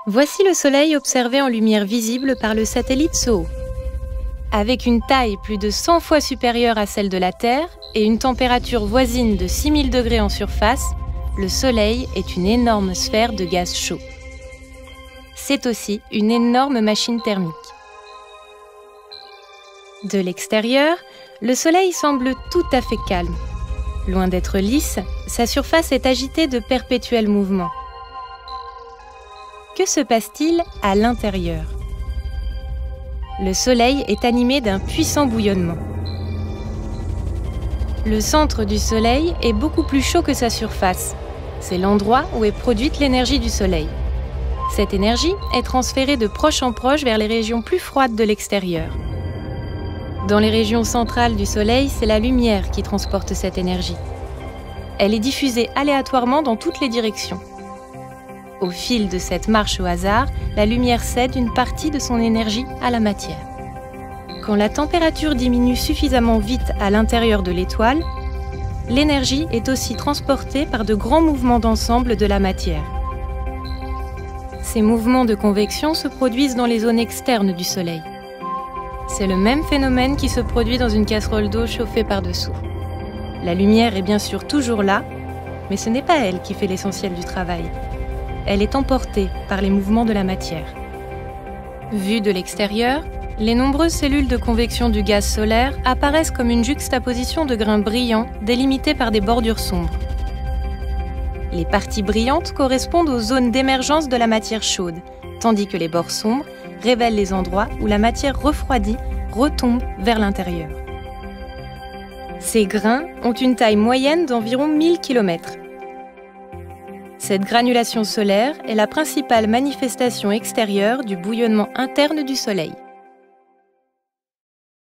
Voici le Soleil observé en lumière visible par le satellite SOHO. Avec une taille plus de 100 fois supérieure à celle de la Terre et une température voisine de 6000 degrés en surface, le Soleil est une énorme sphère de gaz chaud. C'est aussi une énorme machine thermique. De l'extérieur, le Soleil semble tout à fait calme. Loin d'être lisse, sa surface est agitée de perpétuels mouvements. Que se passe-t-il à l'intérieur ? Le Soleil est animé d'un puissant bouillonnement. Le centre du Soleil est beaucoup plus chaud que sa surface. C'est l'endroit où est produite l'énergie du Soleil. Cette énergie est transférée de proche en proche vers les régions plus froides de l'extérieur. Dans les régions centrales du Soleil, c'est la lumière qui transporte cette énergie. Elle est diffusée aléatoirement dans toutes les directions. Au fil de cette marche au hasard, la lumière cède une partie de son énergie à la matière. Quand la température diminue suffisamment vite à l'intérieur de l'étoile, l'énergie est aussi transportée par de grands mouvements d'ensemble de la matière. Ces mouvements de convection se produisent dans les zones externes du Soleil. C'est le même phénomène qui se produit dans une casserole d'eau chauffée par-dessous. La lumière est bien sûr toujours là, mais ce n'est pas elle qui fait l'essentiel du travail. Elle est emportée par les mouvements de la matière. Vues de l'extérieur, les nombreuses cellules de convection du gaz solaire apparaissent comme une juxtaposition de grains brillants délimités par des bordures sombres. Les parties brillantes correspondent aux zones d'émergence de la matière chaude, tandis que les bords sombres révèlent les endroits où la matière refroidie retombe vers l'intérieur. Ces grains ont une taille moyenne d'environ 1000 km. Cette granulation solaire est la principale manifestation extérieure du bouillonnement interne du Soleil.